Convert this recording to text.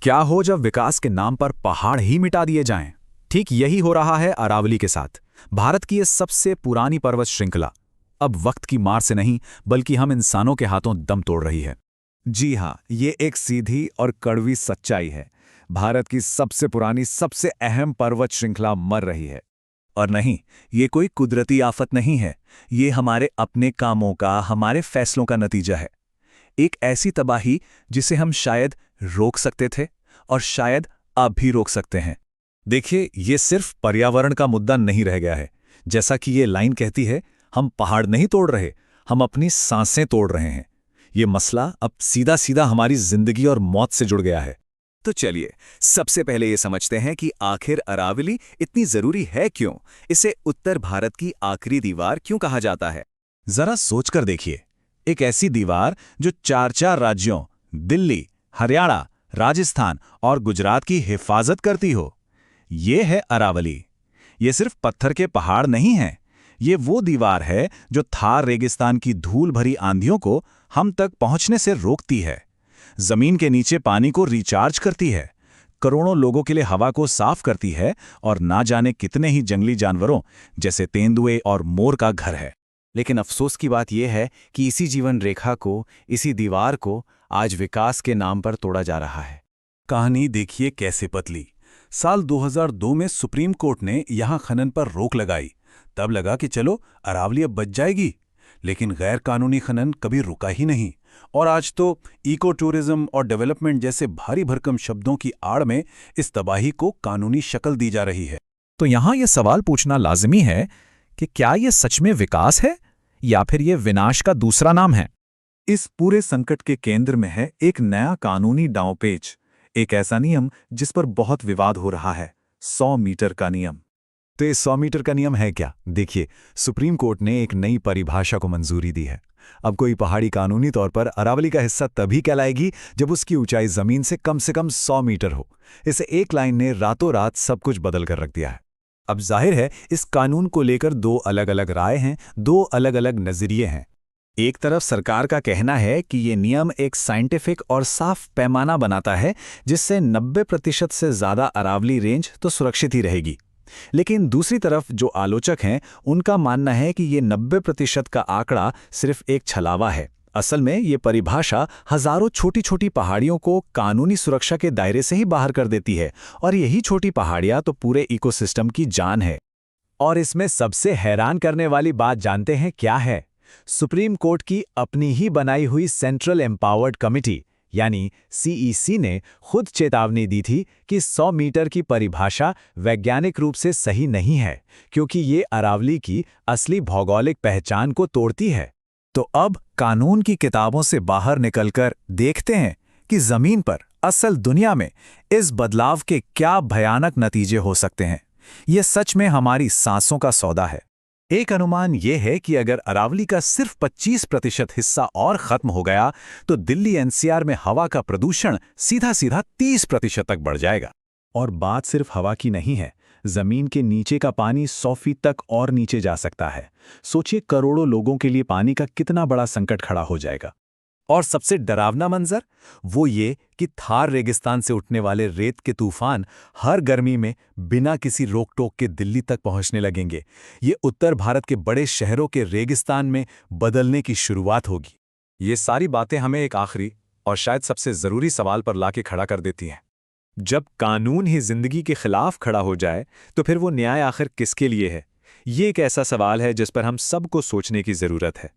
क्या हो जब विकास के नाम पर पहाड़ ही मिटा दिए जाएं? ठीक यही हो रहा है अरावली के साथ। भारत की ये सबसे पुरानी पर्वत श्रृंखला अब वक्त की मार से नहीं बल्कि हम इंसानों के हाथों दम तोड़ रही है। जी हाँ, ये एक सीधी और कड़वी सच्चाई है। भारत की सबसे पुरानी, सबसे अहम पर्वत श्रृंखला मर रही है। और नहीं, ये कोई कुदरती आफत नहीं है। ये हमारे अपने कामों का, हमारे फैसलों का नतीजा है। एक ऐसी तबाही जिसे हम शायद रोक सकते थे और शायद अब भी रोक सकते हैं। देखिए, ये सिर्फ पर्यावरण का मुद्दा नहीं रह गया है। जैसा कि ये लाइन कहती है, हम पहाड़ नहीं तोड़ रहे, हम अपनी सांसें तोड़ रहे हैं। ये मसला अब सीधा सीधा हमारी जिंदगी और मौत से जुड़ गया है। तो चलिए, सबसे पहले ये समझते हैं कि आखिर अरावली इतनी जरूरी है क्यों? इसे उत्तर भारत की आखिरी दीवार क्यों कहा जाता है? जरा सोचकर देखिए, एक ऐसी दीवार जो चार चार राज्यों दिल्ली, हरियाणा, राजस्थान और गुजरात की हिफाजत करती हो। ये है अरावली। ये सिर्फ पत्थर के पहाड़ नहीं हैं। ये वो दीवार है जो थार रेगिस्तान की धूल भरी आंधियों को हम तक पहुंचने से रोकती है, जमीन के नीचे पानी को रिचार्ज करती है, करोड़ों लोगों के लिए हवा को साफ करती है और ना जाने कितने ही जंगली जानवरों जैसे तेंदुए और मोर का घर है। लेकिन अफसोस की बात यह है कि इसी जीवन रेखा को, इसी दीवार को आज विकास के नाम पर तोड़ा जा रहा है। कहानी देखिए कैसे पतली। साल 2002 में सुप्रीम कोर्ट ने यहां खनन पर रोक लगाई। तब लगा कि चलो अरावली अब बच जाएगी, लेकिन गैर कानूनी खनन कभी रुका ही नहीं। और आज तो इको टूरिज्म और डेवलपमेंट जैसे भारी भरकम शब्दों की आड़ में इस तबाही को कानूनी शक्ल दी जा रही है। तो यहां यह सवाल पूछना लाजिमी है कि क्या यह सच में विकास है या फिर यह विनाश का दूसरा नाम है? इस पूरे संकट के केंद्र में है एक नया कानूनी दांवपेच, एक ऐसा नियम जिस पर बहुत विवाद हो रहा है, 100 मीटर का नियम। तो ये 100 मीटर का नियम है क्या? देखिए, सुप्रीम कोर्ट ने एक नई परिभाषा को मंजूरी दी है। अब कोई पहाड़ी कानूनी तौर पर अरावली का हिस्सा तभी कहलाएगी जब उसकी ऊंचाई जमीन से कम 100 मीटर हो। इसे एक लाइन ने रातों रात सब कुछ बदल कर रख दिया है। अब जाहिर है, इस कानून को लेकर दो अलग अलग राय हैं, दो अलग अलग नजरिए हैं। एक तरफ सरकार का कहना है कि ये नियम एक साइंटिफिक और साफ पैमाना बनाता है जिससे 90% से ज्यादा अरावली रेंज तो सुरक्षित ही रहेगी। लेकिन दूसरी तरफ जो आलोचक हैं, उनका मानना है कि ये 90% का आंकड़ा सिर्फ एक छलावा है। असल में ये परिभाषा हजारों छोटी छोटी पहाड़ियों को कानूनी सुरक्षा के दायरे से ही बाहर कर देती है, और यही छोटी पहाड़ियां तो पूरे इकोसिस्टम की जान है। और इसमें सबसे हैरान करने वाली बात जानते हैं क्या है? सुप्रीम कोर्ट की अपनी ही बनाई हुई सेंट्रल एम्पावर्ड कमिटी यानी सीईसी ने खुद चेतावनी दी थी कि 100 मीटर की परिभाषा वैज्ञानिक रूप से सही नहीं है, क्योंकि ये अरावली की असली भौगोलिक पहचान को तोड़ती है। तो अब कानून की किताबों से बाहर निकलकर देखते हैं कि जमीन पर, असल दुनिया में इस बदलाव के क्या भयानक नतीजे हो सकते हैं। यह सच में हमारी सांसों का सौदा है। एक अनुमान यह है कि अगर अरावली का सिर्फ 25% हिस्सा और खत्म हो गया तो दिल्ली एनसीआर में हवा का प्रदूषण सीधा सीधा 30% तक बढ़ जाएगा। और बात सिर्फ हवा की नहीं है, जमीन के नीचे का पानी 100 फीट तक और नीचे जा सकता है। सोचिए, करोड़ों लोगों के लिए पानी का कितना बड़ा संकट खड़ा हो जाएगा। और सबसे डरावना मंजर वो ये कि थार रेगिस्तान से उठने वाले रेत के तूफान हर गर्मी में बिना किसी रोक टोक के दिल्ली तक पहुंचने लगेंगे। ये उत्तर भारत के बड़े शहरों के रेगिस्तान में बदलने की शुरुआत होगी। ये सारी बातें हमें एक आखिरी और शायद सबसे जरूरी सवाल पर लाके खड़ा कर देती हैं। जब कानून ही जिंदगी के खिलाफ खड़ा हो जाए तो फिर वो न्याय आखिर किसके लिए है? ये एक ऐसा सवाल है जिस पर हम सबको सोचने की जरूरत है।